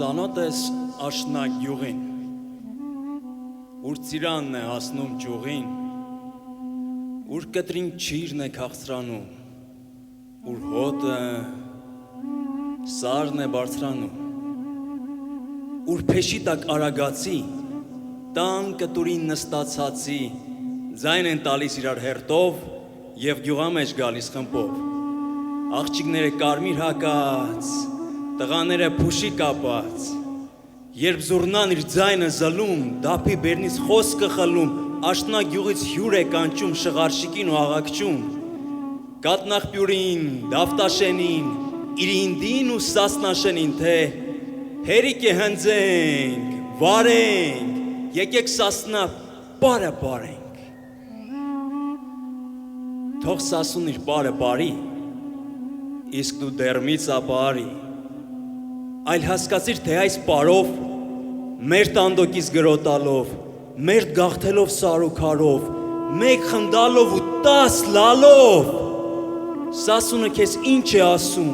Ծանոթ ես աշնակ գյուղին, ուր ծիրանն է հասնում ճյուղին, ուր կտրին չիրն է քաղցրանում, ուր հոտը սարն է բարձրանում, ուր փեշի տակ արագացի, տան կտուրին նստացածի, ձայն են տալիս իրար հերտով և գյուղամեջ գալիս խմպով, աղջիկները կարմիր հակած, տղաները փուշի կապած, երբ զուռնան իր ձայնը զլում, դափի բերնից խոսքը խլում, աշնակ գյուղից հյուր է կանչում շղարշիկին ու աղաքչում, կատնաղբյուրին, դավտաշենին, իրինդին ու սասնաշենին, թե հերիք է հնձենք, վարենք, եկեք սասնա պարը պարենք, թող սասուն իր պարը պարի, իսկ դու դերմից ապարի, այլ հասկացիր, թե այս պարով, մեր տանդոկից գրոտալով, մեր գաղթելով սարուքարով, մեկ խնդալով ու 10 լալով, սասունը քեզ ինչ է ասում,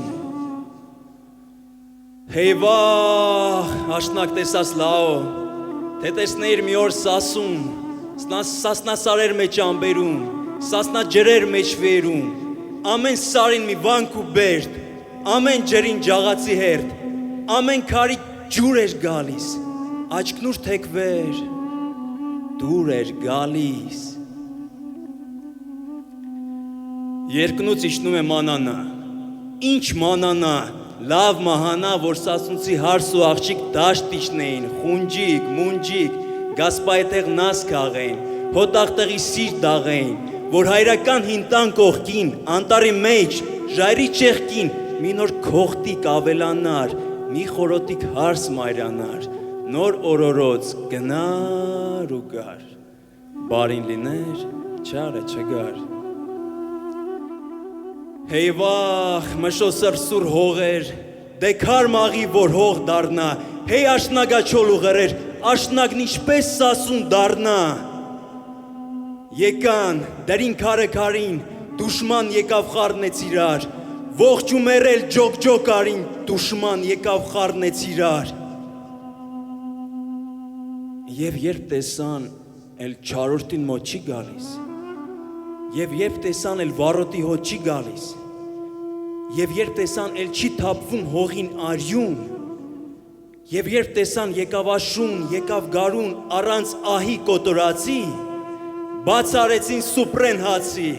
հեյ վախ, աշնակ տեսած լաո, թե տեսնեիր մի օր սասուն, սասնասարեր մեջ ամբերում, սասնա ջրեր մեջ վերում, ամեն սարին մի վանք ու բերդ, ամեն ջրին ջաղացի հերդ, ամեն քարի ջուր էր գալիս, աչքնուր թեքվեր, դուր էր գալիս, երկնուց իջնում է մանանա, ինչ մանանա, լավ մահանա, որ սասունցի հարս ու աղջիկ դաշտ իջնեին, խունջիկ, մունջիկ, գասպայետեղ նաս քաղեն, հոտաղտեղի սիրտ դաղեն, որ հայրական հինտան կողքին, անտարի մեջ, ժայրի չեղքին, մի նոր քողտիկ ավելանար, մի խորոտիկ հարս մայրանար, նոր օրորոց գնար ու գար, բարին լիներ, չարը չգար, հեյ վախ, մշոսր սուր հողեր, դե քար մաղի, որ հող դարնա, հեյ աշնագաչոլ ուղերեր, աշնագն ինչպես սասուն դարնա, եկան, դերին քարը քարին, դուշման եկավ խառնեց իրար, ողջ ու մերել ջոկ արին, դուշման եկավ խառնեց իրար, և երբ տեսան, էլ չարորդին մոտ չի գալիս, և երբ տեսան, էլ վարոտի հոտ չի գալիս, և երբ տեսան, էլ չի թափվում հողին արյուն, և երբ տեսան, եկավ աշուն, եկավ գարուն, առանց ահի կոտորացի, բաց արեցին սուպրեն հացի,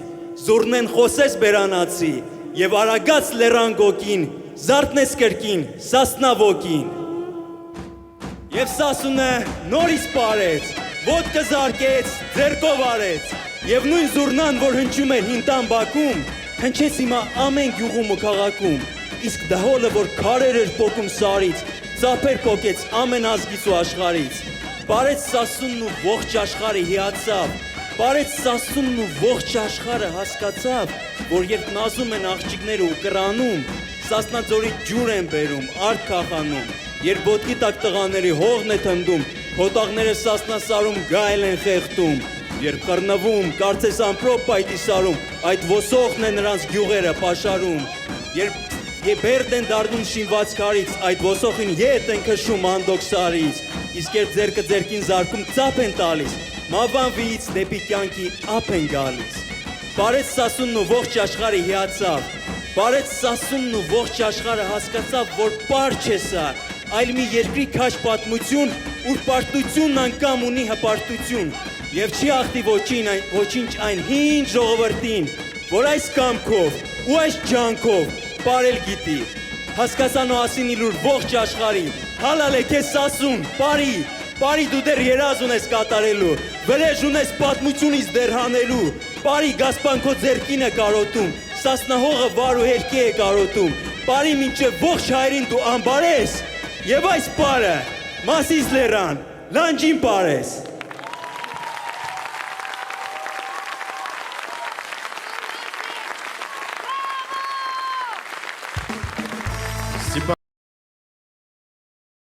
զուռնեն խոսես բերանացի, և արագաց լերան գոկին, զարդնես կրկին, սասնա ոգին, և սասունը նորից պարեց, ոտքը զարկեց, ձերկով արեց, և նույն զուռնան, որ հնչում էր հինտան բակում, հնչեց հիմա ամեն գյուղում ու քաղաքում, իսկ դահոլը, որ քարեր էր պոկում սարից, ծափեր պոկեց ամեն ազգից ու աշխարից, պարեց սասունն ու ողջ աշխարհը հիացավ, պարեց սասունն ու ողջ աշխարհը հասկացավ, որ երբ նազում են աղջիկները ու կռանում, սասնաձորի ջուր են բերում, արդ քաղանում, երբ ոտքի տակ տղաների հողն է թնդում, հոտաղները սասնասարում գայլ են խեղդում, երբ խռնվում, կարծես ամպրոպ պայտի սարում, այդ ոսողն է նրանց գյուղերը պաշարում, երբ բերդ են դառնում շինված քարից, այդ ոսողին ետ են քշում անդոք սարից, իսկ երբ ձերքը ձերքին զարկում ծափ են տալիս, մավան վիից դեպի կյանքի ափ են գալիս, պարեց սասունն ու ողջ աշխարհը հիացավ, պարեց սասունն ու ողջ աշխարհը հասկացավ, որ պար չէ սա, այլ մի երկրի քաջ պատմություն, ուր պարտությունն անգամ ունի հպարտություն, և չի ախտի ոչինչ այն հին ժողովրդին, որ այս կամքով ու այս ջանքով պարել գիտի, հասկացան ու ասին իլուր ողջ աշխարհին, հալալ է քեզ սասուն, պարի դու դեռ երազ ունես կատարելու, վրեժ ունես պատմությունից դեռ հանելու, պարի գասպան քո ձեռքին է կարոտում, սասնահողը վար ու հերկի է կարոտում, պարի մինչև ողջ հայրին դու ամբարես, և այս պարը մասիս լերան, լանջին պարես։